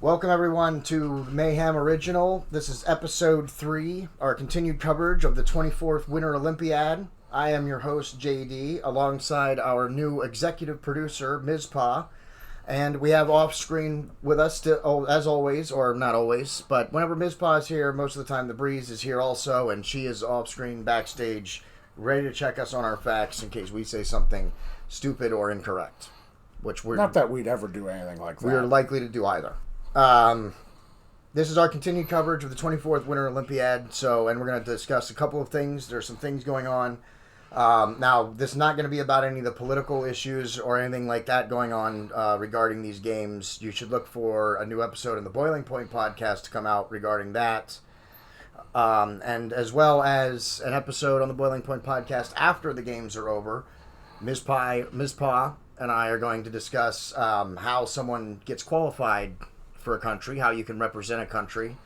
Welcome everyone to Mayhem Original. This is episode 3, our continued coverage of the 24th Winter Olympiad. I am your host, JD, alongside our new executive producer, Mizpah. And we have off-screen with us, as always, or not always, but whenever Mizpah is here, most of the time the Breeze is here also, and she is off-screen backstage, ready to check us on our facts in case we say something stupid or incorrect. Which we're not that we'd ever do anything like that. We're likely to do either. This is our continued coverage of the 24th Winter Olympiad, and we're going to discuss a couple of things. There's some things going on. Now, this is not going to be about any of the political issues or anything like that going on regarding these games. You should look for a new episode in the Boiling Point podcast to come out regarding that. And as well as an episode on the Boiling Point podcast after the games are over. Mizpah and I are going to discuss how someone gets qualified for a country, how you can represent a country,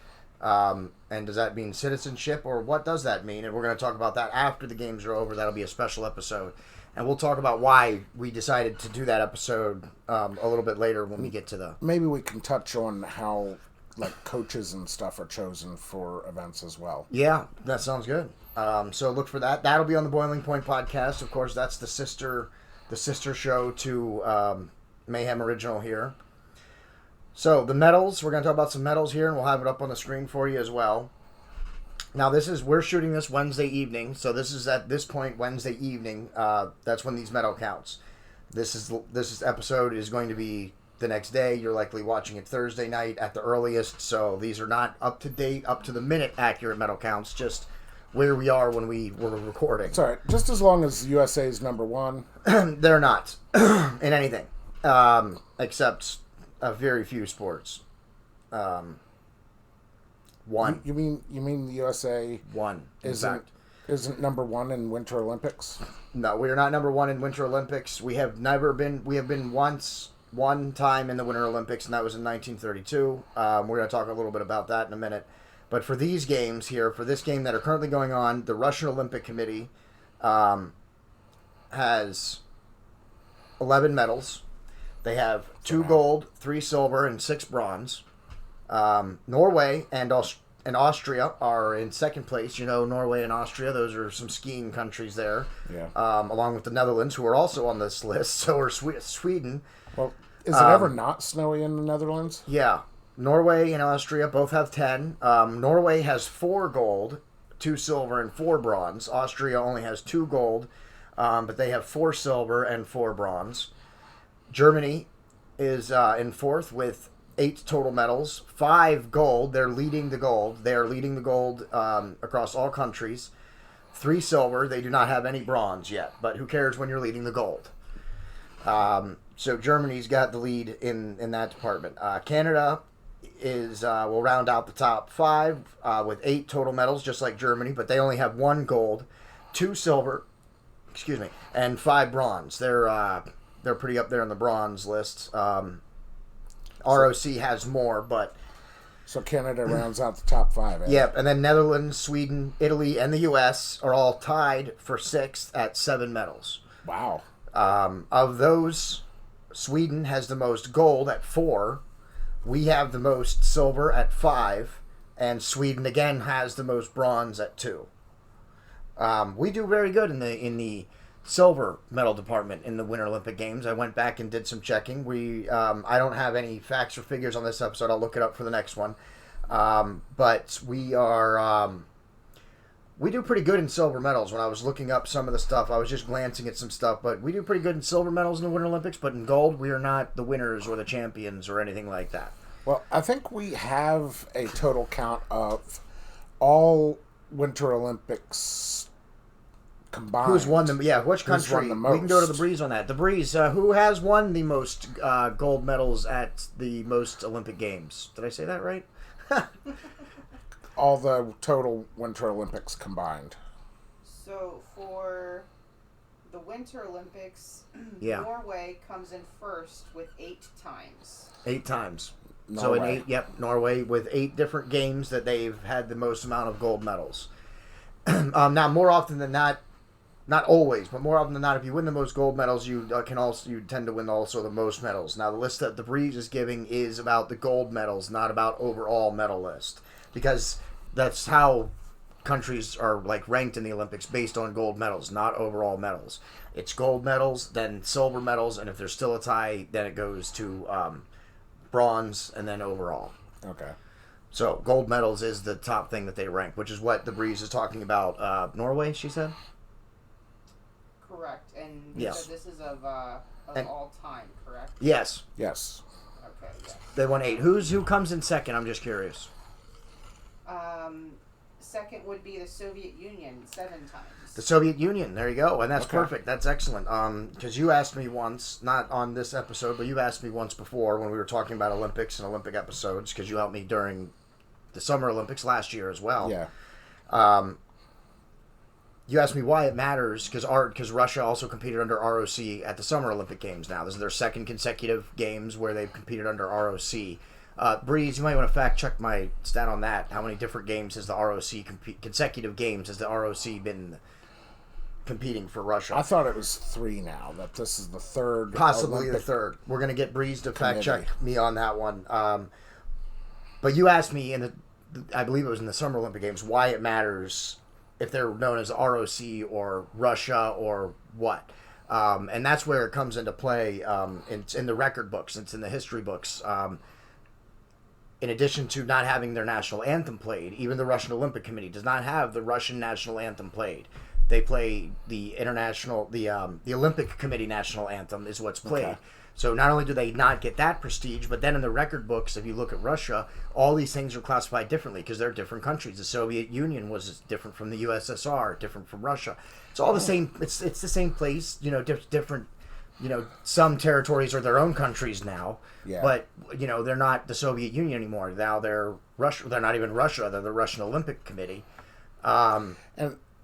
and does that mean citizenship, or what does that mean? And we're going to talk about that after the games are over. That'll be a special episode, and we'll talk about why we decided to do that episode a little bit later when we get to the... Maybe we can touch on how coaches and stuff are chosen for events as well. Yeah, that sounds good. So look for that. That'll be on the Boiling Point podcast. Of course, that's the sister show to Mayhem Original here. So, the medals, we're going to talk about some medals here, and we'll have it up on the screen for you as well. Now, we're shooting this Wednesday evening, so this is at this point Wednesday evening. That's when these medal counts. This episode is going to be the next day. You're likely watching it Thursday night at the earliest, so these are not up to date, up to the minute accurate medal counts, just where we are when we were recording. Sorry, just as long as USA is number one. They're not in anything, except... very few sports. One. You mean the USA isn't number one in Winter Olympics? No, we are not number one in Winter Olympics. We have been one time in the Winter Olympics, and that was in 1932. We're going to talk a little bit about that in a minute. But for these games here, for this game that are currently going on, the Russian Olympic Committee has 11 medals. They have 2 gold, 3 silver, and 6 bronze. Norway and Austria are in second place. You know, Norway and Austria, those are some skiing countries there. Yeah. Along with the Netherlands, who are also on this list. So are Sweden. Well, is it ever not snowy in the Netherlands? Yeah. Norway and Austria both have 10. Norway has 4 gold, 2 silver, and 4 bronze. Austria only has 2 gold, but they have 4 silver and 4 bronze. Germany is in fourth with 8 total medals, 5 gold. They're leading the gold. They are leading the gold across all countries. 3 silver. They do not have any bronze yet, but who cares when you're leading the gold? So Germany's got the lead in that department. Canada will round out the top 5 with 8 total medals, just like Germany, but they only have 1 gold, 2 silver, and 5 bronze. They're pretty up there on the bronze list. ROC has more, but... So Canada rounds out the top 5. Yep, and then Netherlands, Sweden, Italy, and the U.S. are all tied for 6th at 7 medals. Wow. Of those, Sweden has the most gold at 4. We have the most silver at 5. And Sweden, again, has the most bronze at 2. We do very good in the silver medal department in the Winter Olympic Games. I went back and did some checking. I don't have any facts or figures on this episode. I'll look it up for the next one. But we do pretty good in silver medals. When I was looking up some of the stuff, I was just glancing at some stuff, but we do pretty good in silver medals in the Winter Olympics, but in gold, we are not the winners or the champions or anything like that. Well, I think we have a total count of all Winter Olympics combined. Who's won them? Yeah, which country? Won the most? We can go to the Breeze on that. The Breeze, who has won the most gold medals at the most Olympic Games? Did I say that right? All the total Winter Olympics combined. So for the Winter Olympics, yeah. Norway comes in first with 8 times. 8 times. Norway. So Norway with 8 different games that they've had the most amount of gold medals. Now, more often than not, not always, but more often than not, if you win the most gold medals, you tend to win also the most medals. Now, the list that the Breeze is giving is about the gold medals, not about overall medal list, because that's how countries are like ranked in the Olympics, based on gold medals, not overall medals. It's gold medals, then silver medals, and if there's still a tie, then it goes to bronze, and then overall. Okay. So gold medals is the top thing that they rank, which is what the Breeze is talking about. Norway, she said. Correct. And Yes. so this is of And- all time, correct? Yes, Yes. Okay, yes. they won 8. Who comes in second? I'm just curious. Second would be the Soviet Union, 7 times. The Soviet Union. There you go, and that's Okay. perfect. That's excellent. Because you asked me once, not on this episode, but you asked me once before when we were talking about Olympics and Olympic episodes, because you helped me during the Summer Olympics last year as well. Yeah. You asked me why it matters, because Russia also competed under ROC at the Summer Olympic Games now. This is their second consecutive games where they've competed under ROC. Breeze, you might want to fact check my stat on that. How many different games has the ROC consecutive games has the ROC been competing for Russia? I thought it was 3 now. That this is the third. Possibly Olympic the third. We're gonna get Breeze to fact committee. check me on that one. But you asked me I believe it was in the Summer Olympic Games, why it matters if they're known as ROC or Russia or what. And that's where it comes into play. It's in the record books. It's in the history books. In addition to not having their national anthem played, even the Russian Olympic Committee does not have the Russian national anthem played. They play the Olympic Committee national anthem is what's played. Okay. So not only do they not get that prestige, but then in the record books, if you look at Russia, all these things are classified differently because they're different countries. The Soviet Union was different from the USSR, different from Russia. It's all the same. It's the same place. Different. Some territories are their own countries now. Yeah. But they're not the Soviet Union anymore. Now they're Russia. They're not even Russia. They're the Russian Olympic Committee. And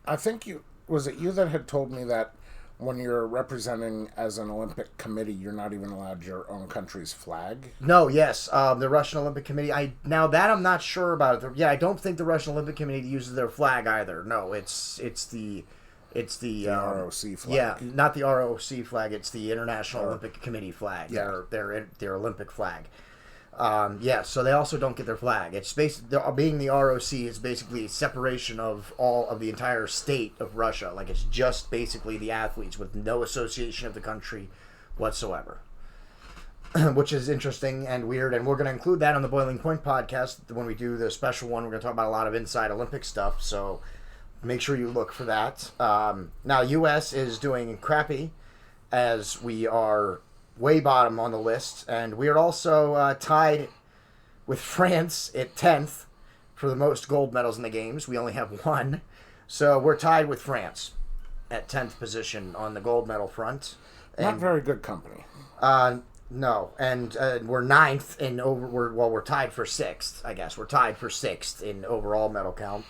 I think was it you that had told me that when you're representing as an Olympic committee, you're not even allowed your own country's flag? No, yes, the Russian Olympic Committee. Now that I'm not sure about it. Yeah, I don't think the Russian Olympic Committee uses their flag either. No, it's the ROC flag. Yeah, not the ROC flag. It's the International Olympic Committee flag. Yeah. Their Olympic flag. So they also don't get their flag. It's being the ROC is basically a separation of all of the entire state of Russia. Like it's just basically the athletes with no association of the country whatsoever. Which is interesting and weird, and we're going to include that on the Boiling Point podcast when we do the special one. We're going to talk about a lot of inside Olympic stuff, so make sure you look for that. Now, U.S. is doing crappy, as we are way bottom on the list, and we are also tied with France at 10th for the most gold medals in the games. We only have 1, so we're tied with France at 10th position on the gold medal front. Not very good company. No, and we're 9th in we're tied for 6th, I guess. We're tied for 6th in overall medal count.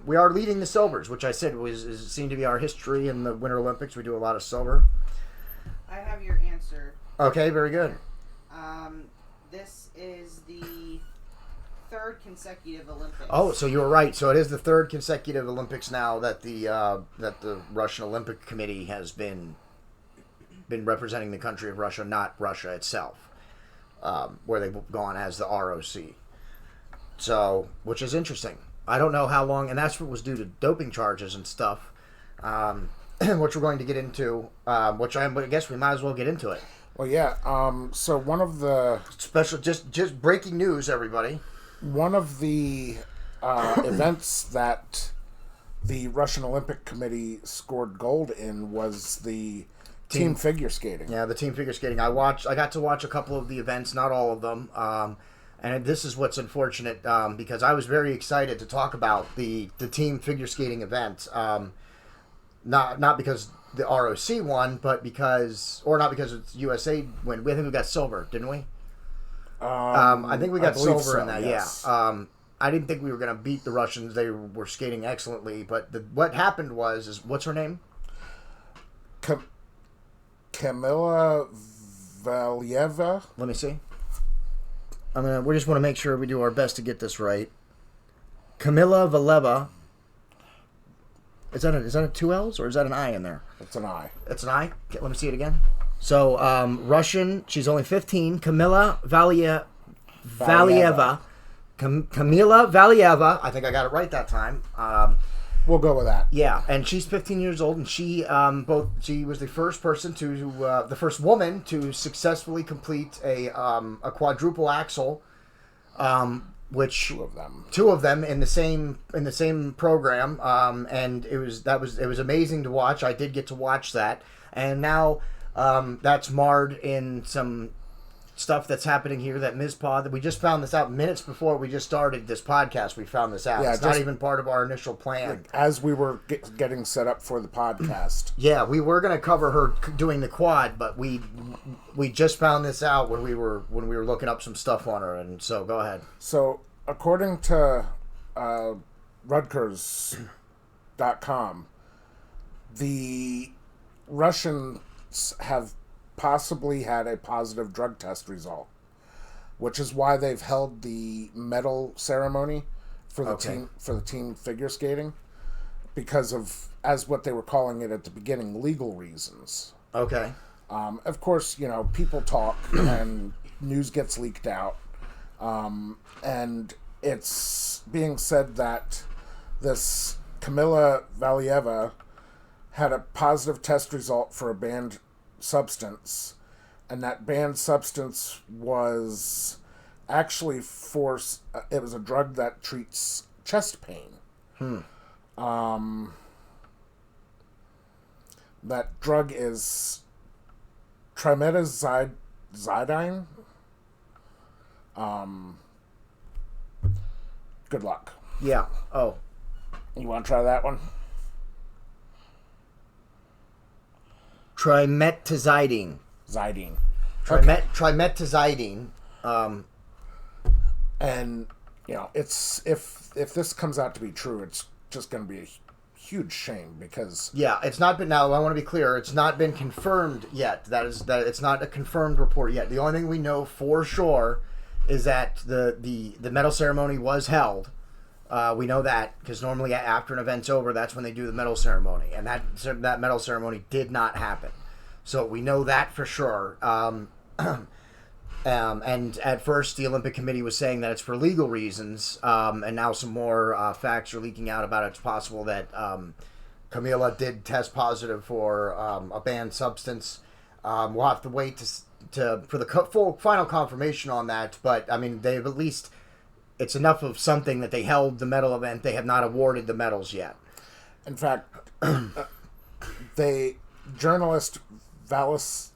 We are leading the silvers, which I said seemed to be our history in the Winter Olympics. We do a lot of silver. I have your answer. Okay, very good. This is the 3rd consecutive Olympics. Oh, so you were right. So it is the 3rd consecutive Olympics now that the Russian Olympic Committee has been representing the country of Russia, not Russia itself, where they've gone as the ROC. So, which is interesting. I don't know how long, and that's what was due to doping charges and stuff, which we're going to get into, which I guess we might as well get into it. Well, yeah. So one of the just breaking news, everybody. One of the events that the Russian Olympic Committee scored gold in was the team figure skating. Yeah, the team figure skating. I got to watch a couple of the events, not all of them. And this is what's unfortunate, because I was very excited to talk about the team figure skating event. Not because the ROC won, but not because it's USA win. I think we got silver, didn't we? I think we got silver in that. Yes. Yeah. I didn't think we were going to beat the Russians. They were skating excellently, but what happened was what's her name? Kamila Valieva. Let me see. We just want to make sure we do our best to get this right. Kamila Valieva. Is that a two L's or is that an I in there? It's an I. It's an I. Okay, let me see it again. So Russian. She's only 15. Kamila Valieva. Kamila Valieva. I think I got it right that time. We'll go with that. Yeah, and she's 15 years old, and she was the first person the first woman to successfully complete a quadruple axel, which two of them in the same program, and it was amazing to watch. I did get to watch that, and now that's marred in some stuff that's happening here that Mizpah, that we just found this out minutes before we just started this podcast. We found this out. Yeah, it's not even part of our initial plan. As we were getting set up for the podcast. Yeah, we were going to cover her doing the quad, but we just found this out when we were looking up some stuff on her. And so, go ahead. So, according to Rutgers.com, the Russians have possibly had a positive drug test result, which is why they've held the medal ceremony for the team figure skating, because of, as what they were calling it at the beginning, legal reasons. Okay. Of course, people talk and news gets leaked out, and it's being said that this Kamila Valieva had a positive test result for a banned substance, and that banned substance was actually it was a drug that treats chest pain. That drug is trimetazidine. Good luck. Yeah. Oh, you want to try that one? Trimetazidine. Trimetazidine. And it's if this comes out to be true, it's just going to be a huge shame, because it's not been. Now I want to be clear. It's not been confirmed yet. That it's not a confirmed report yet. The only thing we know for sure is that the medal ceremony was held. We know that because normally after an event's over, that's when they do the medal ceremony, and that medal ceremony did not happen. So we know that for sure. And at first, the Olympic Committee was saying that it's for legal reasons, and now some more facts are leaking out about it. It's possible that Camila did test positive for a banned substance. We'll have to wait for the full final confirmation on that. But I mean, they've at least. It's enough of something that they held the medal event. They have not awarded the medals yet. In fact, journalist Vasily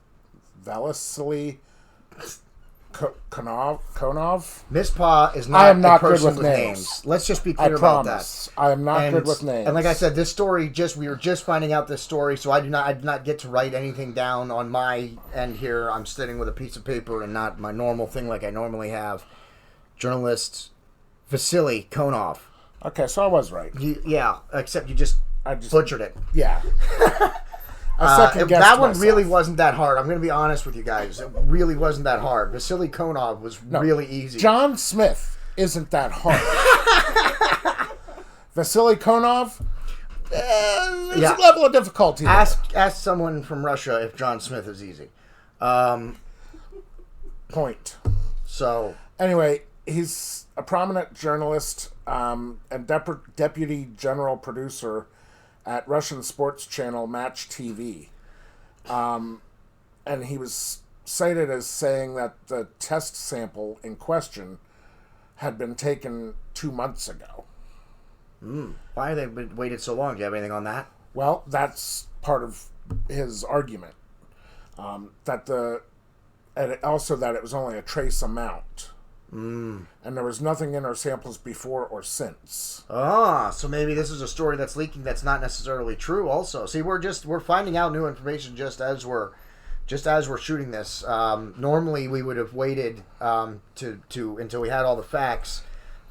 Konov. Mizpah is not. I am not a person good with names. Let's just be clear about that. I am not good with names. And like I said, this story we were just finding out this story, so I did not get to write anything down on my end here. I'm sitting with a piece of paper and not my normal thing like I normally have. Journalist Vasily Konov. Okay, so I was right. Except you just butchered it. Yeah. That one really wasn't that hard. I'm going to be honest with you guys. It really wasn't that hard. Vasily Konov was really easy. John Smith isn't that hard. Vasily Konov, there's a level of difficulty. Ask someone from Russia if John Smith is easy. Point. So anyway, he's a prominent journalist and deputy general producer at Russian sports channel Match TV. And he was cited as saying that the test sample in question had been taken 2 months ago. Why have they waited so long? Do you have anything on that? Well, that's part of his argument. And also that it was only a trace amount. And there was nothing in our samples before or since. So maybe this is a story that's leaking that's not necessarily true also. See, we're finding out new information just as we're shooting this. Normally we would have waited to until we had all the facts.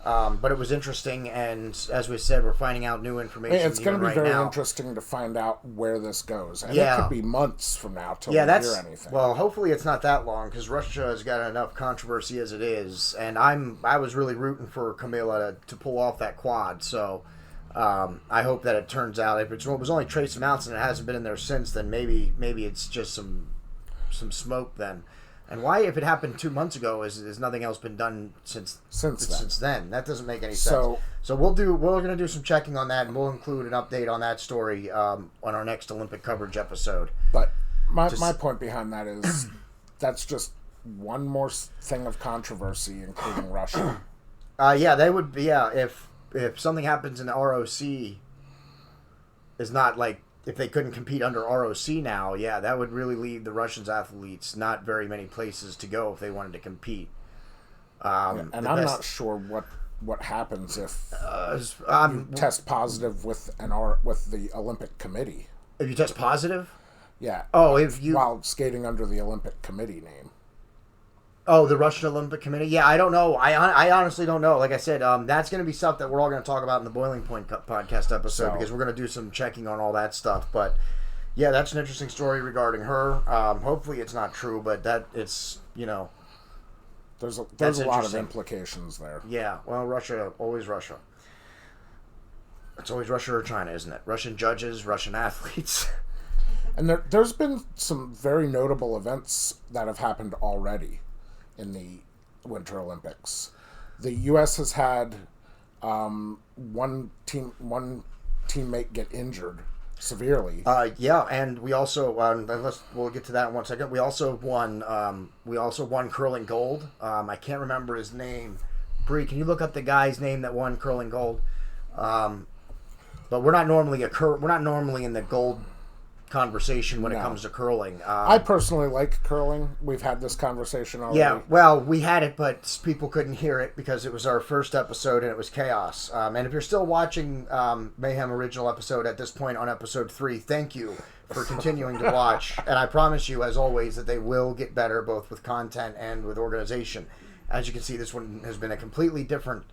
But it was interesting, and as we said, we're finding out new information. It's going to be very interesting to find out where this goes. And it could be months from now till we hear anything. Well, hopefully it's not that long, because Russia has got enough controversy as it is. And I was really rooting for Camila to pull off that quad. So I hope that it turns out. If it was only trace amounts and it hasn't been in there since, then maybe it's just some smoke then. And why, if it happened 2 months ago, is nothing else been done since then? That doesn't make any sense. So we're gonna do some checking on that, and we'll include an update on that story on our next Olympic coverage episode. But my point behind that is that's just one more thing of controversy, including Russia. Yeah, they would be. Yeah, if something happens in the ROC, is not like. If they couldn't compete under ROC now, yeah, that would really leave the Russians athletes not very many places to go if they wanted to compete. And I'm not sure what happens if you test positive with the Olympic Committee. If you test positive? Yeah. Oh, if you while skating under the Olympic Committee name. Oh, the Russian Olympic Committee? Yeah, I don't know. I honestly don't know. Like I said, that's going to be stuff that we're all going to talk about in the Boiling Point podcast episode because we're going to do some checking on all that stuff. But, yeah, that's an interesting story regarding her. Hopefully it's not true, but it's, There's a lot of implications there. Yeah, well, Russia, always Russia. It's always Russia or China, isn't it? Russian judges, Russian athletes. And there's been some very notable events that have happened already in the Winter Olympics. The U.S. has had one teammate get injured severely. Yeah, and we also we'll get to that in 1 second. We also won curling gold. I can't remember his name. Bree, can you look up the guy's name that won curling gold? But we're not normally in the gold conversation when it comes to curling. I personally like curling. We've had this conversation already. Yeah, well, we had it, but people couldn't hear it because it was our first episode and it was chaos. And if you're still watching Mayhem original episode at this point on episode 3, thank you for continuing to watch. And I promise you, as always, that they will get better both with content and with organization. As you can see, this one has been a completely different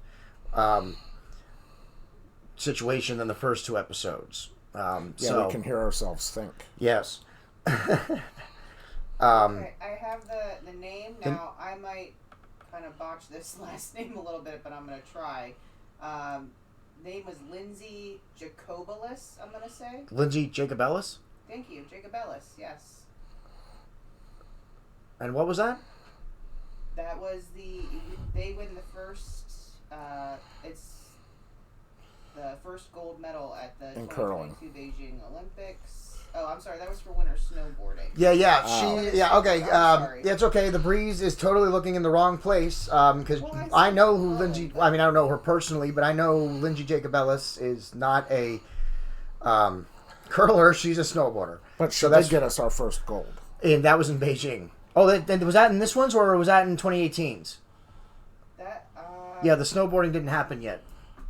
situation than the first 2 episodes. So we can hear ourselves think. Yes. Okay, I have the name now. I might kind of botch this last name a little bit, but I'm going to try. Name was Lindsay Jacobellis, I'm going to say. Lindsay Jacobellis? Thank you, Jacobellis, yes. And what was that? That was they win the first, it's the first gold medal at the 2022 Beijing Olympics. Oh, I'm sorry, that was for winter snowboarding. Yeah, okay. It's okay. The breeze is totally looking in the wrong place because I know who Lindsay. I mean, I don't know her personally, but I know Lindsay Jacobellis is not a curler. She's a snowboarder. But she did get us our first gold, and that was in Beijing. Oh, was that in this one's or was that in 2018's? Yeah, the snowboarding didn't happen yet.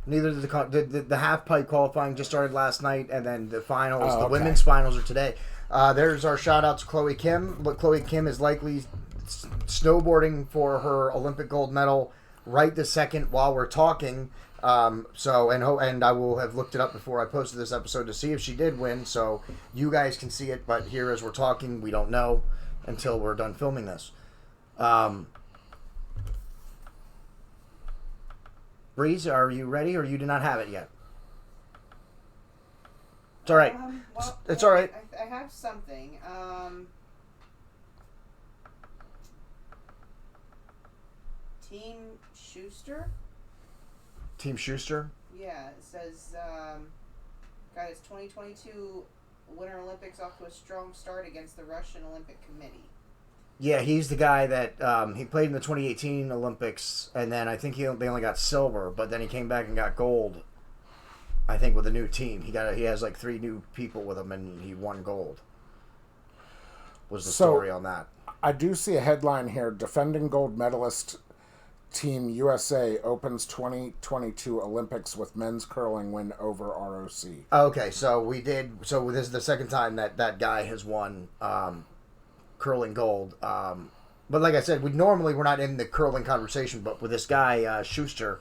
Neither did the half pipe qualifying just started last night, and then the finals, the women's finals are today. There's our shout out to Chloe Kim. But Chloe Kim is likely snowboarding for her Olympic gold medal right this second while we're talking. And I will have looked it up before I posted this episode to see if she did win, so you guys can see it. But here, as we're talking, we don't know until we're done filming this. Breeze, are you ready, or you do not have it yet? It's all right. It's all right. I have something. Team Schuster? Team Schuster? Yeah, it says, got its 2022 Winter Olympics off to a strong start against the Russian Olympic Committee. Yeah, he's the guy that he played in the 2018 Olympics, and then I think they only got silver, but then he came back and got gold. I think with a new team, he has like 3 new people with him, and he won gold. Was the story on that? I do see a headline here: defending gold medalist Team USA opens 2022 Olympics with men's curling win over ROC. Okay, so this is the second time that guy has won. Curling gold, but like I said, we're not in the curling conversation. But with this guy Schuster,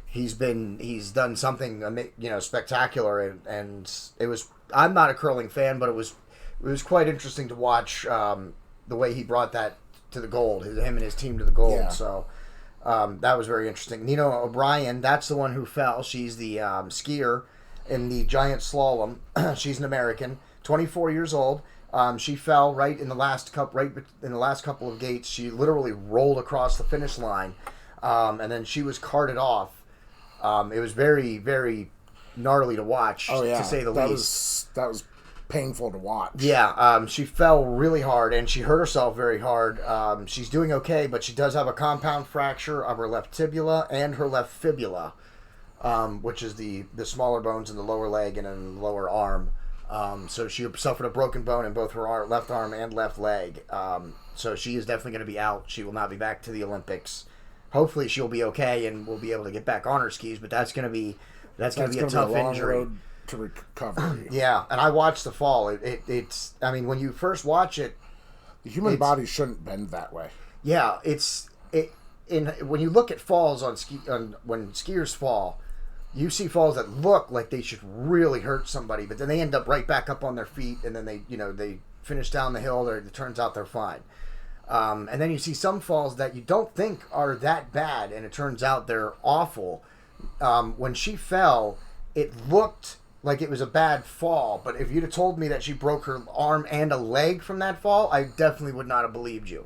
he's done something spectacular, and it was. I'm not a curling fan, but it was quite interesting to watch the way he brought that to the gold. Him and his team to the gold. Yeah. So that was very interesting. Nina O'Brien, that's the one who fell. She's the skier. in the giant slalom. She's an American, 24 years old. She fell right in the last couple of gates. She literally rolled across the finish line, and then she was carted off. It was very, very gnarly to watch, to say the least. That was painful to watch. Yeah, she fell really hard, and she hurt herself very hard. She's doing okay, but she does have a compound fracture of her left tibia and her left fibula, which is the smaller bones in the lower leg and in the lower arm. So she suffered a broken bone in both her left arm and left leg. So she is definitely going to be out. She will not be back to the Olympics. Hopefully she'll be okay and will be able to get back on her skis, but that's going to be a tough injury. Road to recovery. Yeah, and I watched the fall. It's I mean, when you first watch it, the human body shouldn't bend that way. Yeah, when you look at falls when skiers fall, you see falls that look like they should really hurt somebody, but then they end up right back up on their feet, and then they finish down the hill. It turns out they're fine. And then you see some falls that you don't think are that bad, and it turns out they're awful. When she fell, it looked like it was a bad fall, but if you'd have told me that she broke her arm and a leg from that fall, I definitely would not have believed you.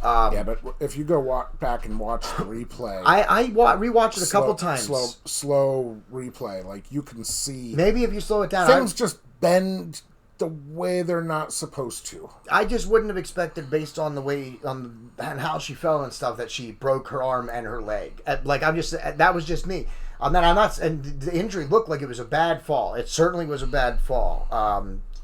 Yeah, but if you go back and watch the replay, I rewatched it a couple times. Slow replay, like you can see. Maybe if you slow it down, things just bend the way they're not supposed to. I just wouldn't have expected, based on the way and how she fell and stuff, that she broke her arm and her leg. Like that was just me. I'm not, and the injury looked like it was a bad fall. It certainly was a bad fall.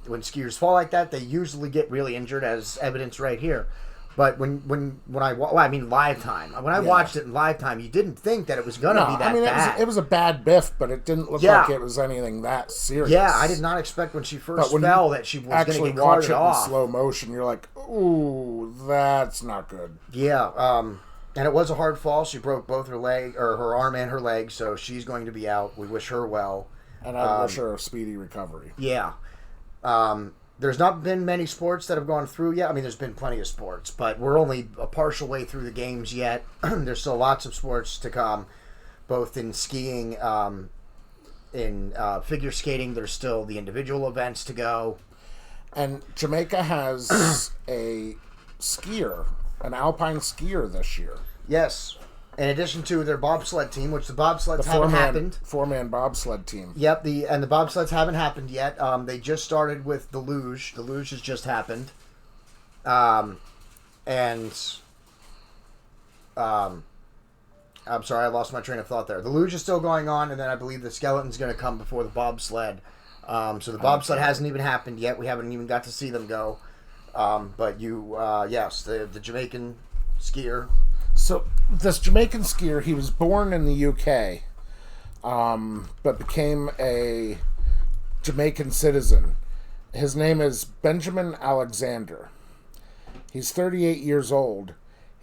When skiers fall like that, they usually get really injured, as evidence right here. But when I live time. When I watched it in live time, you didn't think that it was going to be that bad. It was a bad biff, but it didn't look like it was anything that serious. Yeah, I did not expect when she first fell that she was going to get carted off. In slow motion, you're like, ooh, that's not good. Yeah, and it was a hard fall. She broke both her arm and her leg, so she's going to be out. We wish her well. And I wish her a speedy recovery. Yeah. There's not been many sports that have gone through yet. I mean, there's been plenty of sports, but we're only a partial way through the games yet. There's still lots of sports to come, both in skiing, in figure skating. There's still the individual events to go. And Jamaica has an alpine skier this year. Yes. In addition to their bobsled team, which the bobsleds haven't happened. Four-man bobsled team. Yep, the bobsleds haven't happened yet. They just started with the luge. The luge has just happened. I'm sorry, I lost my train of thought there. The luge is still going on, and then I believe the skeleton's going to come before the bobsled. So the bobsled hasn't even happened yet. We haven't even got to see them go. But yes, the Jamaican skier. So this Jamaican skier, he was born in the UK, but became a Jamaican citizen. His name is Benjamin Alexander. He's 38 years old.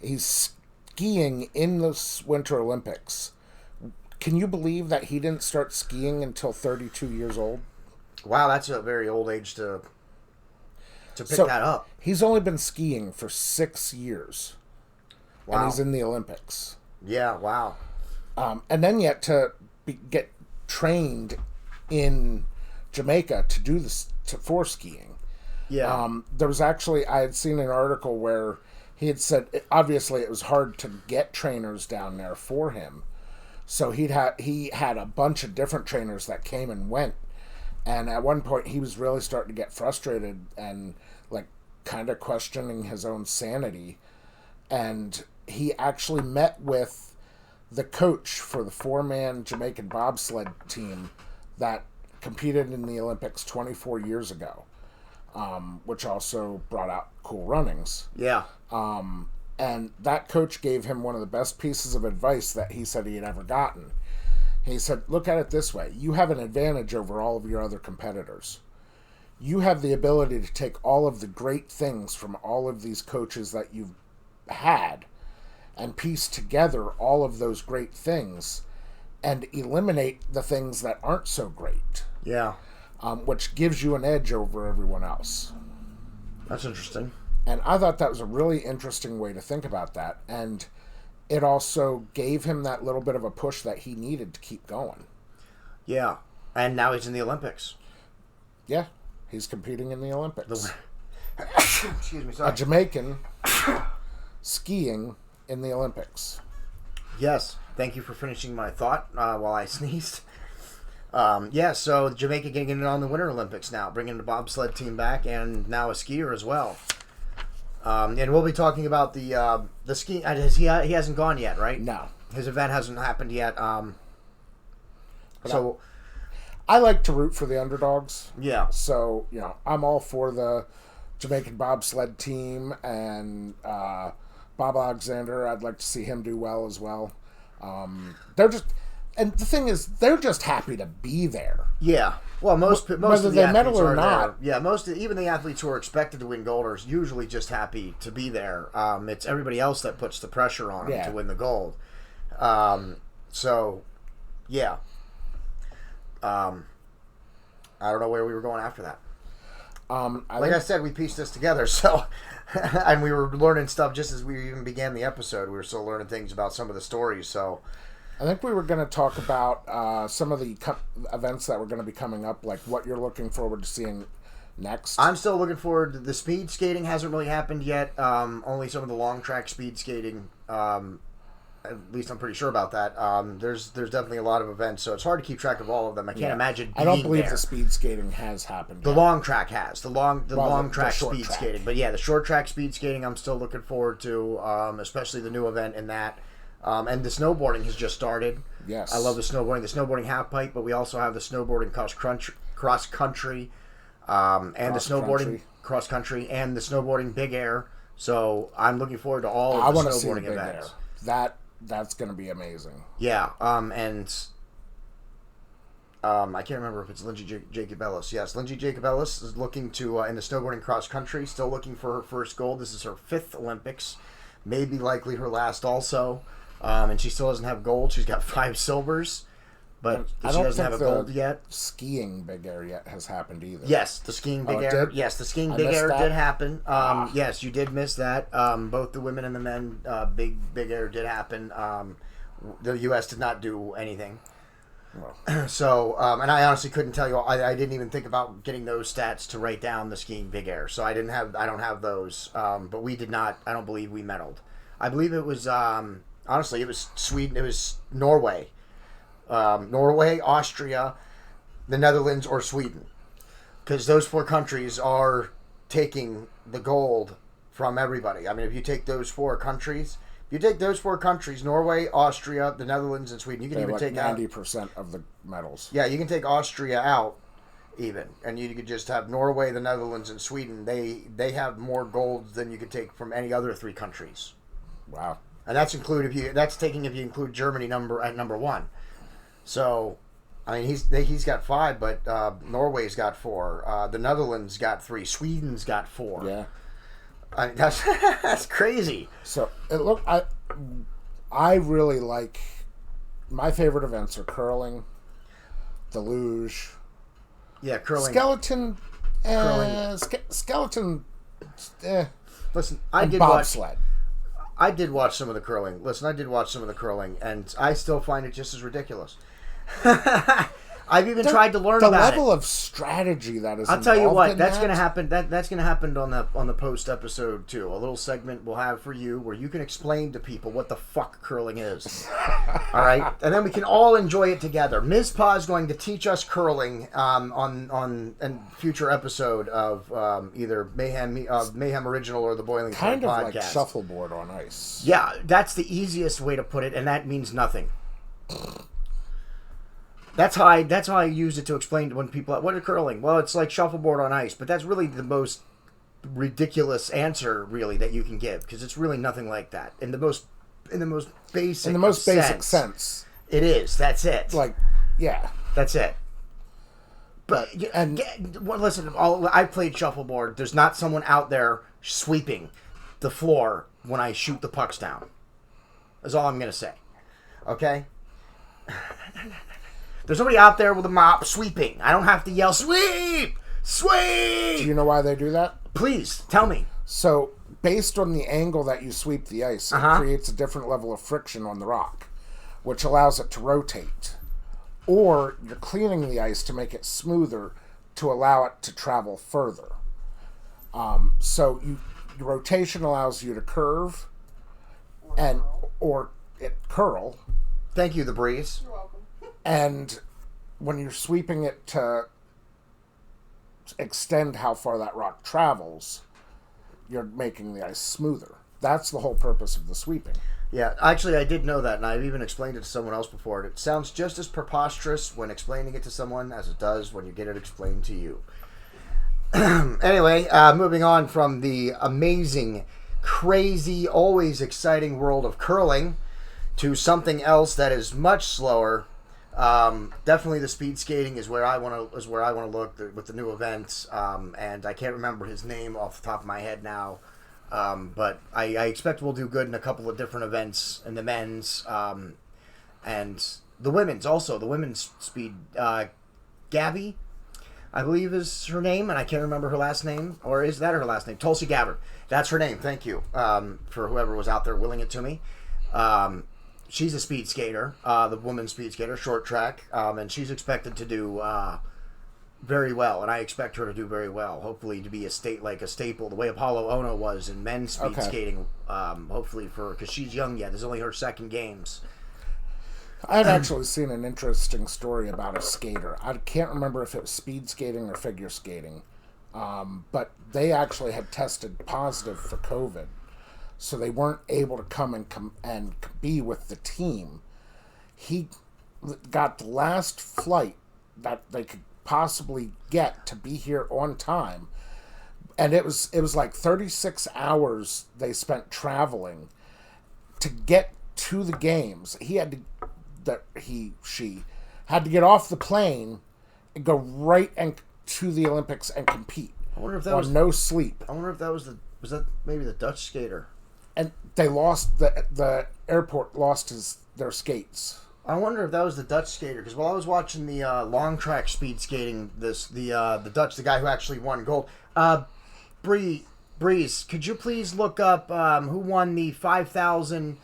He's skiing in the Winter Olympics. Can you believe that he didn't start skiing until 32 years old? Wow, that's a very old age to pick that up. He's only been skiing for 6 years. Wow. And he's in the Olympics. Yeah, wow. And then yet to get trained in Jamaica to do this for skiing. Yeah. There was actually, I had seen an article where he had said, obviously it was hard to get trainers down there for him. So he had a bunch of different trainers that came and went. And at one point he was really starting to get frustrated and like kind of questioning his own sanity. And he actually met with the coach for the four-man Jamaican bobsled team that competed in the Olympics 24 years ago, which also brought out cool runnings. Yeah. And that coach gave him one of the best pieces of advice that he said he had ever gotten. He said, look at it this way. You have an advantage over all of your other competitors. You have the ability to take all of the great things from all of these coaches that you've had and piece together all of those great things and eliminate the things that aren't so great. Yeah. Which gives you an edge over everyone else. That's interesting. And I thought that was a really interesting way to think about that. And it also gave him that little bit of a push that he needed to keep going. Yeah. And now he's in the Olympics. Yeah, he's competing in the Olympics. Excuse me, sorry. A Jamaican skiing in the Olympics. Yes, thank you for finishing my thought while I sneezed. So Jamaica getting it on the Winter Olympics now, bringing the bobsled team back, and now a skier as well. And we'll be talking about the ski. He hasn't gone yet, right? No, his event hasn't happened yet. I like to root for the underdogs. Yeah. So I'm all for the Jamaican bobsled team, and Bob Alexander. I'd like to see him do well as well. And the thing is, they're just happy to be there. Yeah. Well, most whether of the they medal athletes or are not. there. Yeah, even the athletes who are expected to win gold are usually just happy to be there. It's everybody else that puts the pressure on them to win the gold. Yeah. I don't know where we were going after that. I said, we pieced this together, so and we were learning stuff just as we even began the episode. We were still learning things about some of the stories, so... I think we were going to talk about some of the events that were going to be coming up, like what you're looking forward to seeing next. I'm still looking forward to the speed skating. Hasn't really happened yet. Only some of the long track speed skating. At least I'm pretty sure about that. There's definitely a lot of events, so it's hard to keep track of all of them. I can't imagine being I don't believe there. The speed skating has happened The yet. long track has. The long track short speed track. skating. But yeah, the short track speed skating I'm still looking forward to, especially the new event in that. And the snowboarding has just started. Yes. I love the snowboarding half pipe, but we also have the snowboarding cross country, and the snowboarding cross country, and the snowboarding big air. So I'm looking forward to all of the snowboarding events. That's going to be amazing. Yeah. I can't remember if it's Lindsay Jacob Ellis. Yes, Lindsay Jacob Ellis is looking to in the snowboarding cross country, still looking for her first gold. This is her 5th Olympics, maybe likely her last also. And she still doesn't have gold. She's got 5 silvers, but she doesn't have a gold yet. Skiing big air yet has happened either. Yes, the skiing big air. Did? Yes, the skiing big air did happen. Yes, you did miss that. Both the women and the men big air did happen. The U.S. did not do anything. Well. So, and I honestly couldn't tell you. I didn't even think about getting those stats to write down the skiing big air. So I don't have those. But we did not. I don't believe we medaled. I believe it was. Honestly, it was Sweden. It was Norway. Norway, Austria, the Netherlands, or Sweden. Because those 4 countries are taking the gold from everybody. I mean, if you take those 4 countries, Norway, Austria, the Netherlands, and Sweden, you can even take 90% of the medals. Yeah, you can take Austria out even. And you could just have Norway, the Netherlands, and Sweden. They have more gold than you could take from any other 3 countries. Wow. And that's if you include Germany at number 1. So, I mean, he's got 5, but Norway's got 4. The Netherlands got 3. Sweden's got 4. Yeah, I mean, that's crazy. So I really like, my favorite events are curling, the luge. Yeah, curling. Skeleton. Curling. Skeleton. Listen, bobsled. I did watch some of the curling. And I still find it just as ridiculous. I've even tried to learn about it. The level of strategy that is I'll tell you what, that's going to happen. That's going to happen on the post episode too. A little segment we'll have for you where you can explain to people what the fuck curling is. All right, and then we can all enjoy it together. Mizpah is going to teach us curling on a future episode of either Mayhem Original or the Boiling Point podcast. Kind of like shuffleboard on ice. Yeah, that's the easiest way to put it, and that means nothing. That's how I use it to explain to when people, what is curling? Well, it's like shuffleboard on ice, but that's really the most ridiculous answer really that you can give, because it's really nothing like that. In the most basic sense. It is. That's it. Like, yeah. That's it. But listen, I've played shuffleboard. There's not someone out there sweeping the floor when I shoot the pucks down. That's all I'm going to say. Okay? There's nobody out there with a mop sweeping. I don't have to yell, sweep! Sweep! Do you know why they do that? Please, tell me. So, based on the angle that you sweep the ice, it creates a different level of friction on the rock, which allows it to rotate. or you're cleaning the ice to make it smoother to allow it to travel further. So your rotation allows you to curve or it curl. Thank you, the breeze. You're welcome. And when you're sweeping it to extend how far that rock travels, you're making the ice smoother. That's the whole purpose of the sweeping. Yeah, actually, I did know that, and I've even explained it to someone else before. It sounds just as preposterous when explaining it to someone as it does when you get it explained to you. Anyway, moving on from the amazing, crazy, always exciting world of curling to something else that is much slower. Definitely, the speed skating is where I want to look with the new events. And I can't remember his name off the top of my head now. But I expect we'll do good in a couple of different events in the men's and the women's also. The women's speed. Gabby, I believe is her name, and I can't remember her last name. Or is that her last name? Tulsi Gabbard. That's her name. Thank you for whoever was out there willing it to me. She's a speed skater, the woman's speed skater, short track, and she's expected to do very well, and I expect her to do very well. Hopefully, to be a staple, the way Apollo Ono was in men's speed skating. Hopefully, because she's young yet. This is only her second games. I had actually seen an interesting story about a skater. I can't remember if it was speed skating or figure skating, but they actually had tested positive for COVID. So they weren't able to come and be with the team. He got the last flight that they could possibly get to be here on time, and it was like 36 hours they spent traveling to get to the games. She had to get off the plane and go right to the Olympics and compete. I wonder if that was no sleep. I wonder if that was that maybe the Dutch skater. And they lost the airport lost their skates. I wonder if that was the Dutch skater, because while I was watching the long track speed skating, the Dutch, the guy who actually won gold, Breeze, could you please look up who won the 5,000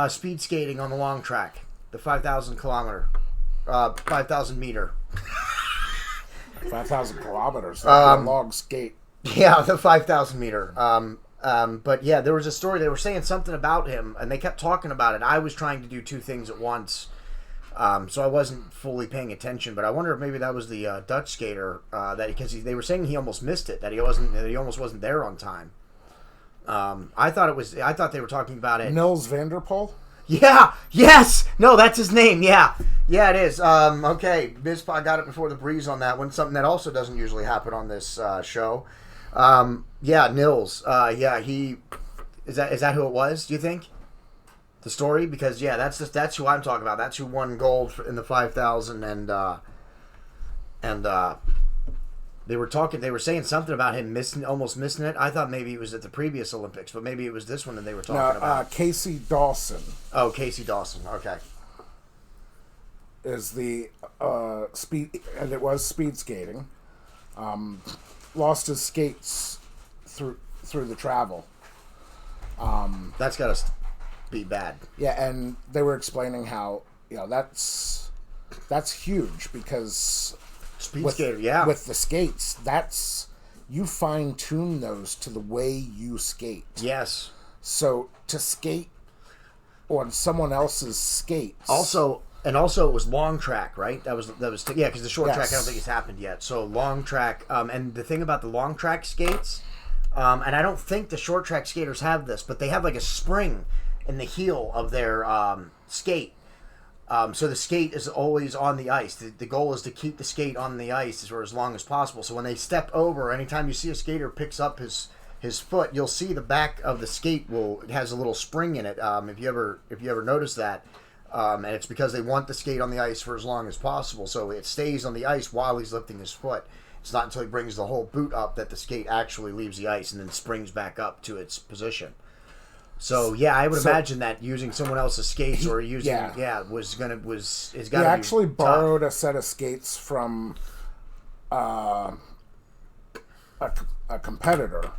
speed skating on the long track, the 5,000 kilometer, 5,000 meter, 5,000 kilometers, a long skate. Yeah, the 5,000 meter. But yeah, there was a story. They were saying something about him, and they kept talking about it. I was trying to do two things at once, so I wasn't fully paying attention. But I wonder if maybe that was the Dutch skater because they were saying he almost missed it, that he almost wasn't there on time. I thought they were talking about it. Nils van der Poel? Yeah. Yes. No, that's his name. Yeah. Yeah, it is. Okay. Mizpah got it before the breeze on that one. Something that also doesn't usually happen on this show. Yeah, Nils. Yeah, he is that who it was? Do you think the story? Because yeah, that's who I'm talking about. That's who won gold in the 5,000, and they were saying something about him almost missing it. I thought maybe it was at the previous Olympics, but maybe it was this one that they were talking about. Casey Dawson. Oh, Casey Dawson. Okay. Is the speed, and it was speed skating. Lost his skates through the travel. That's got to be bad. Yeah, and they were explaining how that's huge because speed skater, yeah, with the skates, that's you fine tune those to the way you skate. Yes. So to skate on someone else's skates. Also, it was long track, right? That was yeah, because the short track I don't think it's happened yet. So long track, and the thing about the long track skates, and I don't think the short track skaters have this, but they have like a spring in the heel of their skate. So the skate is always on the ice. The goal is to keep the skate on the ice for as long as possible. So when they step over, anytime you see a skater picks up his foot, you'll see the back of the skate it has a little spring in it. If you ever notice that. And it's because they want the skate on the ice for as long as possible, so it stays on the ice while he's lifting his foot. It's not until he brings the whole boot up that the skate actually leaves the ice and then springs back up to its position. So yeah, I would imagine that using someone else's skates or using is got to be. He actually borrowed a set of skates from a competitor.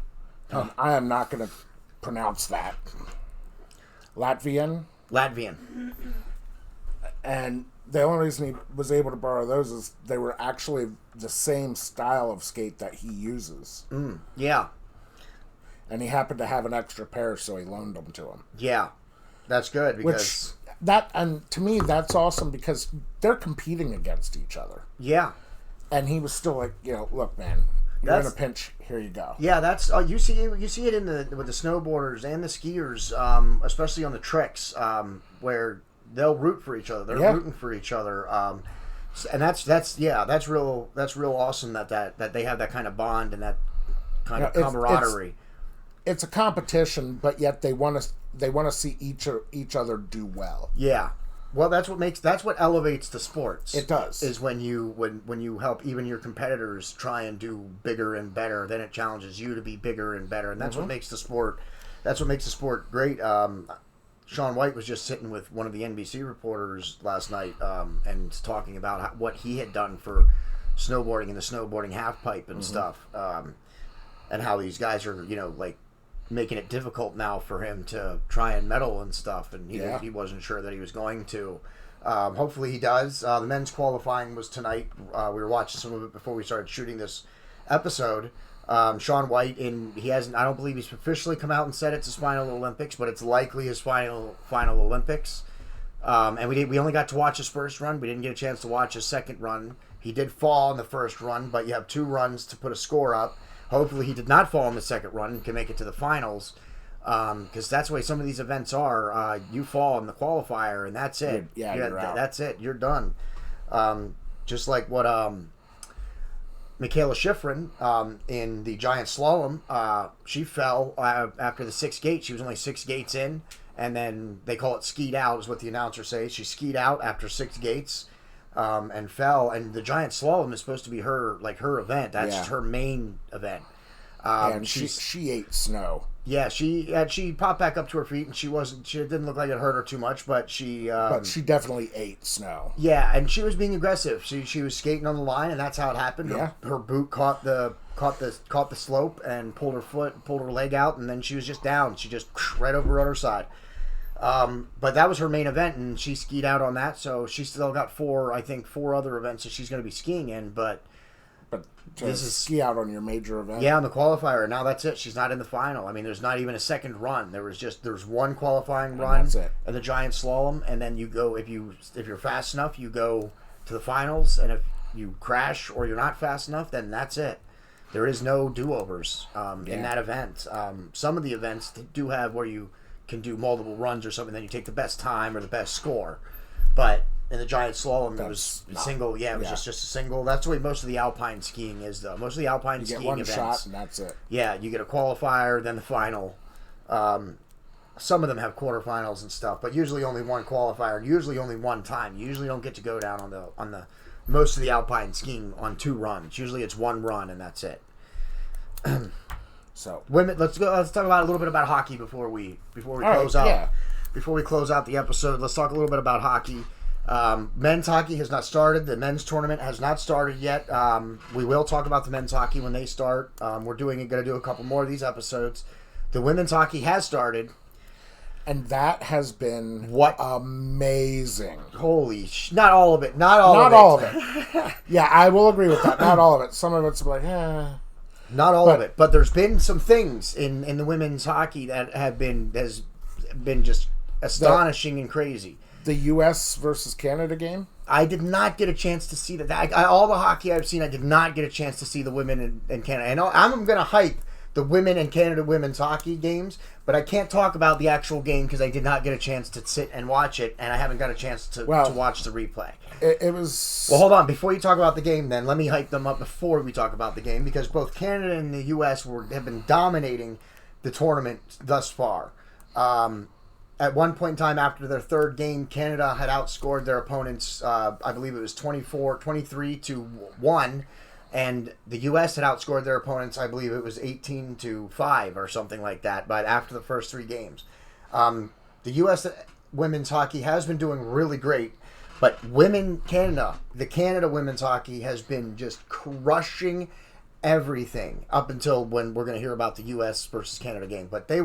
I am not going to pronounce that. Latvian. And the only reason he was able to borrow those is they were actually the same style of skate that he uses. Yeah. And he happened to have an extra pair, so he loaned them to him. Yeah. That's good because... And to me, that's awesome because they're competing against each other. Yeah. And he was still like, look, man, you're in a pinch. Here you go. Yeah, that's you see it with the snowboarders and the skiers, especially on the tricks, where they'll root for each other. They're rooting for each other, and that's real awesome that they have that kind of bond and that kind of camaraderie. It's a competition, but yet they want to see each other do well. Yeah. Well, that's what elevates the sports. It does. Is when you help even your competitors try and do bigger and better, then it challenges you to be bigger and better, and that's what makes the sport. That's what makes the sport great. Shaun White was just sitting with one of the NBC reporters last night and talking about what he had done for snowboarding and the snowboarding half pipe and stuff, and how these guys are like making it difficult now for him to try and medal and stuff, and he wasn't sure that he was going to. Hopefully he does. The men's qualifying was tonight. We were watching some of it before we started shooting this episode. Shaun White, I don't believe he's officially come out and said it's his final Olympics, but it's likely his final Olympics. And we only got to watch his first run. We didn't get a chance to watch his second run. He did fall in the first run, but you have 2 runs to put a score up. Hopefully he did not fall in the second run and can make it to the finals, because that's the way some of these events are. You fall in the qualifier, and that's it. You're out. That's it. You're done. Just like what Michaela Schifrin in the giant slalom, she fell after the 6th gate. She was only 6 gates in, and then they call it skied out, is what the announcer says. She skied out after 6 gates. And fell, and the giant slalom is supposed to be her event. That's her main event. And she ate snow. Yeah, she popped back up to her feet, and she didn't look like it hurt her too much, but she definitely ate snow. Yeah, and she was being aggressive. She was skating on the line, and that's how it happened. Yeah. Her boot caught the slope and pulled her leg out, and then she was just down. She just right over her other side. But that was her main event, and she skied out on that, so she's still got 4 other events that she's going to be skiing in, but this is ski out on your major event. Yeah, on the qualifier, and now that's it. She's not in the final. I mean, there's not even a second run. There's one qualifying run, that's it. And the giant slalom, and then you go, if you're fast enough, you go to the finals, and if you crash or you're not fast enough, then that's it. There is no do-overs in that event. Some of the events do have where you can do multiple runs or something, then you take the best time or the best score. But in the giant slalom, it was single. Yeah, it was just a single. That's the way most of the alpine skiing is, though. Most of the alpine skiing events, you get one shot and that's it. Yeah, you get a qualifier, then the final. Some of them have quarterfinals and stuff, but usually only one qualifier. Usually only one time. You usually don't get to go down on the most of the alpine skiing on 2 runs. Usually it's 1 run and that's it. So women, let's talk about a little bit about hockey before we close out. Yeah. Before we close out the episode, let's talk a little bit about hockey. Men's hockey has not started. The men's tournament has not started yet. We will talk about the men's hockey when they start. We're going to do a couple more of these episodes. The women's hockey has started, and that has been amazing. Holy not all of it. Not all of it. Yeah, I will agree with that. Not all of it. Some of it's like, Not all of it, but there's been some things in the women's hockey that has been just astonishing and crazy. The U.S. versus Canada game? I did not get a chance to see that. All the hockey I've seen, I did not get a chance to see the women in Canada. And I'm going to hype the women and Canada women's hockey games, but I can't talk about the actual game because I did not get a chance to sit and watch it, and I haven't got a chance to watch the replay. It was... Well, hold on. Before you talk about the game, then, let me hype them up before we talk about the game, because both Canada and the U.S. have been dominating the tournament thus far. At one point in time after their 3rd game, Canada had outscored their opponents, I believe it was 23-1, and the U.S. had outscored their opponents, I believe it was 18-5 or something like that, but after the first 3 games. The U.S. women's hockey has been doing really great, but the Canada women's hockey has been just crushing everything up until when we're going to hear about the U.S. versus Canada game. But they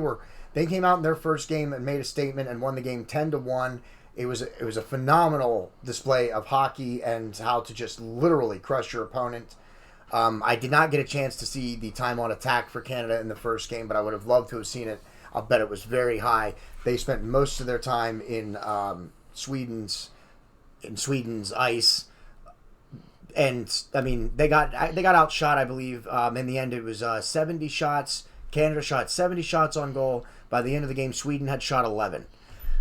came out in their first game and made a statement and won the game 10-1. It was a phenomenal display of hockey and how to just literally crush your opponent. I did not get a chance to see the time on attack for Canada in the first game, but I would have loved to have seen it. I'll bet it was very high. They spent most of their time in Sweden's ice. And I mean, they got outshot. I believe in the end it was 70 shots. Canada shot 70 shots on goal. By the end of the game, Sweden had shot 11.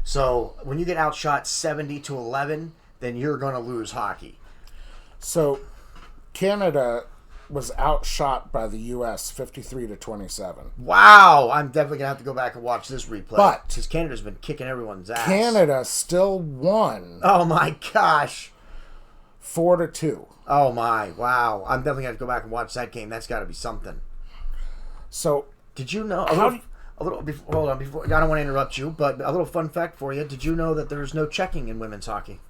So when you get outshot 70-11, then you're going to lose hockey. So Canada was outshot by the U.S. 53-27. Wow, I'm definitely gonna have to go back and watch this replay. But because Canada's been kicking everyone's ass. Canada still won. Oh my gosh. 4-2. Oh my, wow! I'm definitely gonna have to go back and watch that game. That's got to be something. So did you know? Hold on. Before I don't want to interrupt you, but a little fun fact for you: did you know that there's no checking in women's hockey?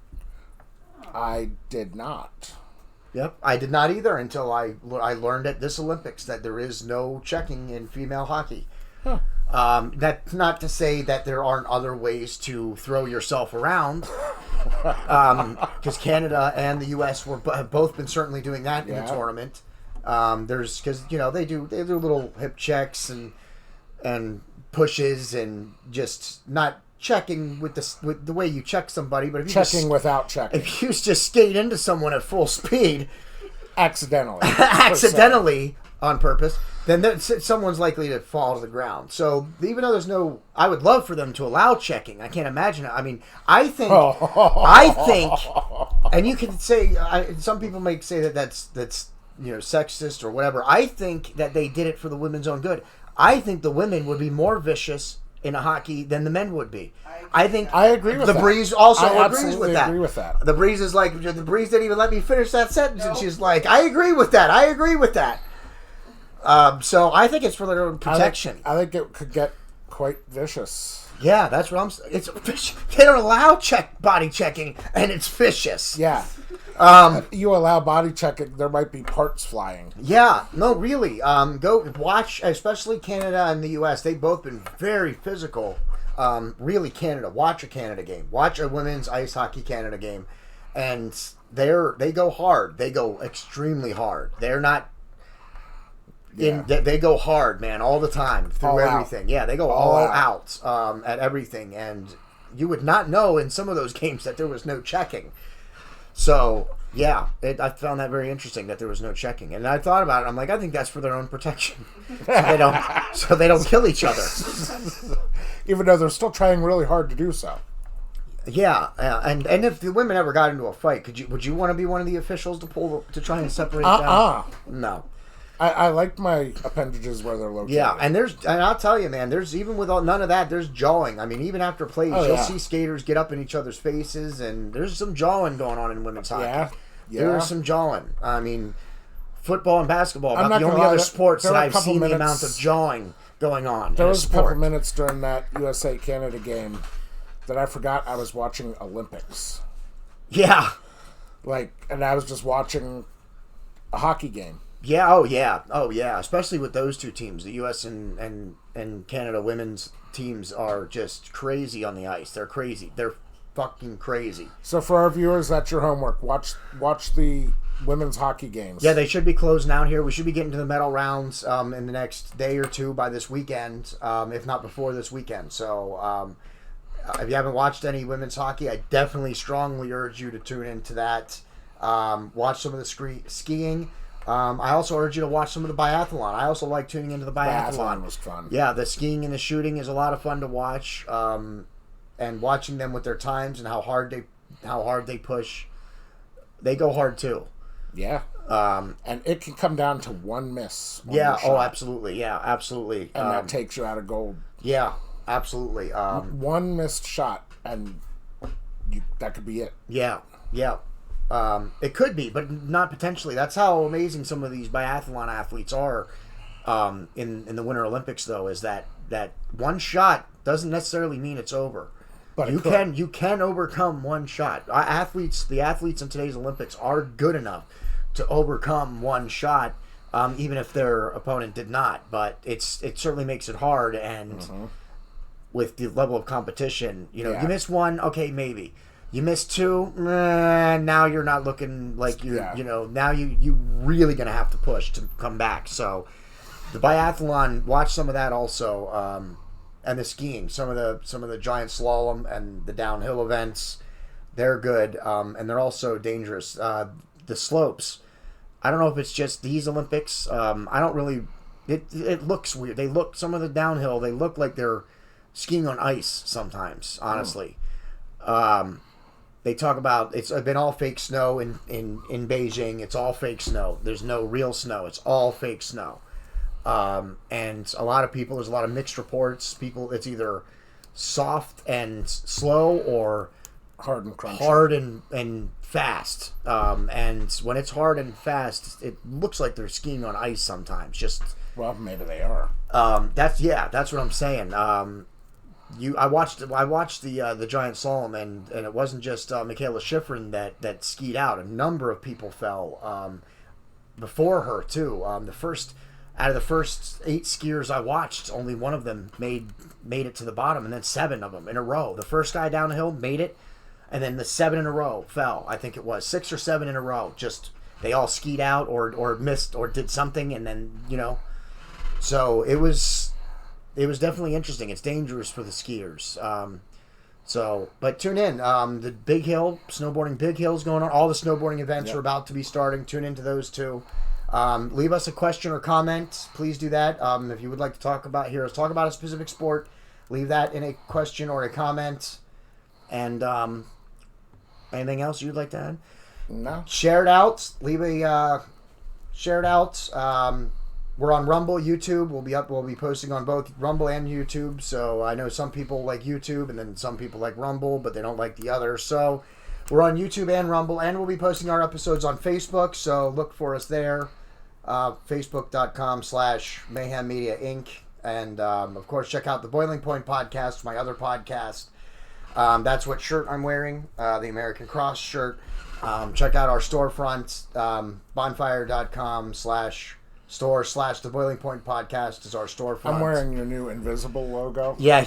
I did not. Yep, I did not either until I learned at this Olympics that there is no checking in female hockey. Huh. That's not to say that there aren't other ways to throw yourself around, because Canada and the U.S. have both been certainly doing that in the tournament. Because they do little hip checks and pushes and just not checking with the way you check somebody, but if you without checking. If you just skate into someone at full speed, accidentally on purpose, then someone's likely to fall to the ground. So even though there's no, I would love for them to allow checking. I can't imagine it. I mean, I think, and you can say, some people may say that's sexist or whatever. I think that they did it for the women's own good. I think the women would be more vicious in a hockey than the men would be. I agree with that. The Breeze also I agrees with that. Agree with that. The Breeze is like, the Breeze didn't even let me finish that sentence, and she's like, I agree with that. So I think it's for their own protection. I think it could get quite vicious. Yeah, that's what I'm saying. They don't allow body checking, and it's vicious. Yeah. You allow body checking, there might be parts flying. Yeah, no, really. Go watch, especially Canada and the U.S. They've both been very physical. Really, Canada. Watch a Canada game. Watch a women's ice hockey Canada game, and they go hard. They go extremely hard. They're not. They go hard, man, all the time through all everything. Out. Yeah, they go all out at everything, and you would not know in some of those games that there was no checking. So, yeah, I found that very interesting that there was no checking. And I thought about it. I'm like, I think that's for their own protection. so they don't kill each other. Even though they're still trying really hard to do so. Yeah, and if the women ever got into a fight, would you want to be one of the officials to try and separate them? No. I like my appendages where they're located. Yeah, and I'll tell you, man, there's even with none of that, there's jawing. I mean, even after plays, you'll see skaters get up in each other's faces, and there's some jawing going on in women's hockey. Yeah. There's some jawing. I mean, football and basketball, about the only other sports that I've seen the amount of jawing going on. There was a couple minutes during that USA-Canada game that I forgot I was watching Olympics. Yeah. And I was just watching a hockey game. Yeah, oh yeah, especially with those two teams. The U.S. and Canada women's teams are just crazy on the ice. They're crazy. They're fucking crazy. So for our viewers, that's your homework. Watch the women's hockey games. Yeah, they should be closing out here. We should be getting to the medal rounds in the next day or two by this weekend, if not before this weekend. So if you haven't watched any women's hockey, I definitely strongly urge you to tune into that. Watch some of the skiing. I also urge you to watch some of the biathlon. I also like tuning into the biathlon. Biathlon was fun. Yeah, the skiing and the shooting is a lot of fun to watch, and watching them with their times and how hard they push. They go hard too. Yeah. And it can come down to one miss. Absolutely. Yeah, absolutely. And that takes you out of gold. Yeah, absolutely. One missed shot, and that could be it. Yeah. It could be, but not potentially. That's how amazing some of these biathlon athletes are in the Winter Olympics, though, is that one shot doesn't necessarily mean it's over. But you can overcome one shot. The athletes in today's Olympics are good enough to overcome one shot, even if their opponent did not. But it certainly makes it hard, and with the level of competition. You know, Yeah. you miss one, okay, maybe. You miss two, now you're not looking like you. Yeah. You know, now you really gonna have to push to come back. So the biathlon, watch some of that also, and the skiing, some of the giant slalom and the downhill events, they're good, and they're also dangerous. The slopes, I don't know if it's just these Olympics. I don't really. It looks weird. They look, some of the downhill, they look like they're skiing on ice sometimes. Honestly. They talk about it's been all fake snow in Beijing. It's all fake snow. There's no real snow. It's all fake snow. And a lot of people, there's a lot of mixed reports. People, it's either soft and slow or Hard and crunchy. hard and fast. And when it's hard and fast, it looks like they're skiing on ice sometimes. Just Well, maybe they are. that's what I'm saying. I watched the giant slalom, and it wasn't just Michaela Schifrin that skied out. A number of people fell before her too. Out of the first 8 skiers I watched, only one of them made it to the bottom, and then 7 of them in a row. The first guy down the hill made it, and then the 7 in a row fell. I think it was 6 or 7 in a row. Just they all skied out or missed or did something, and then so it was definitely interesting. It's dangerous for the skiers. But tune in. The Big Hill, snowboarding Big Hill's going on. All the snowboarding events are about to be starting. Tune into those too. Leave us a question or comment. Please do that. If you would like to talk about a specific sport, leave that in a question or a comment. And anything else you'd like to add? No. Share it out. Leave a share it out. We're on Rumble, YouTube. We'll be posting on both Rumble and YouTube. So I know some people like YouTube, and then some people like Rumble, but they don't like the other. So we're on YouTube and Rumble, and we'll be posting our episodes on Facebook. So look for us there. Facebook.com/Mayhem Media Inc. And of course, check out the Boiling Point podcast, my other podcast. That's what shirt I'm wearing, the American Cross shirt. Check out our storefront, bonfire.com/store/the Boiling Point podcast is our storefront. I'm wearing your new invisible logo. Yeah,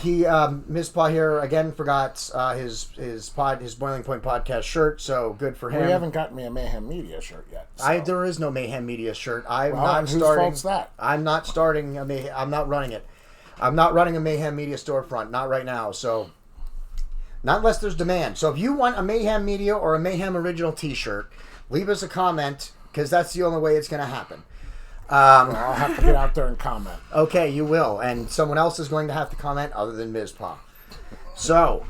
Mizpah here again forgot his Boiling Point podcast shirt, so good for him. We haven't gotten me a Mayhem Media shirt yet. So. There is no Mayhem Media shirt. I'm Well, not and whose starting. fault's that? I'm not starting. I'm not running it. I'm not running a Mayhem Media storefront. Not right now. So, not unless there's demand. So if you want a Mayhem Media or a Mayhem Original T-shirt, leave us a comment because that's the only way it's going to happen. I'll have to get out there and comment. Okay, you will, and someone else is going to have to comment other than Mizpah. So,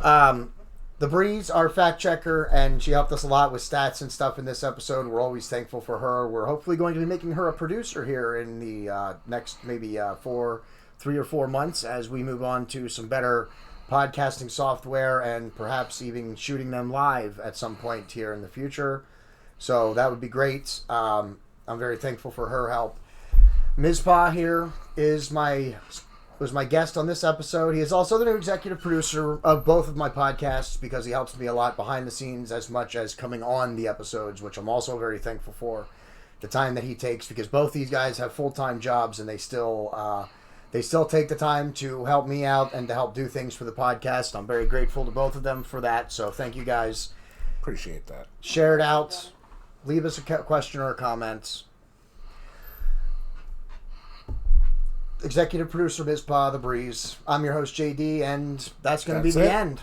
the Breeze, our fact checker, and she helped us a lot with stats and stuff in this episode. We're always thankful for her. We're hopefully going to be making her a producer here in the next maybe 3 or 4 months as we move on to some better podcasting software and perhaps even shooting them live at some point here in the future. So that would be great. I'm very thankful for her help. Mizpah here was my guest on this episode. He is also the new executive producer of both of my podcasts because he helps me a lot behind the scenes as much as coming on the episodes, which I'm also very thankful for the time that he takes because both these guys have full-time jobs and they still take the time to help me out and to help do things for the podcast. I'm very grateful to both of them for that. So thank you guys. Appreciate that. Share it out. Leave us a question or a comment. Executive producer Mizpah, The Breeze. I'm your host JD, and that's going to be the end.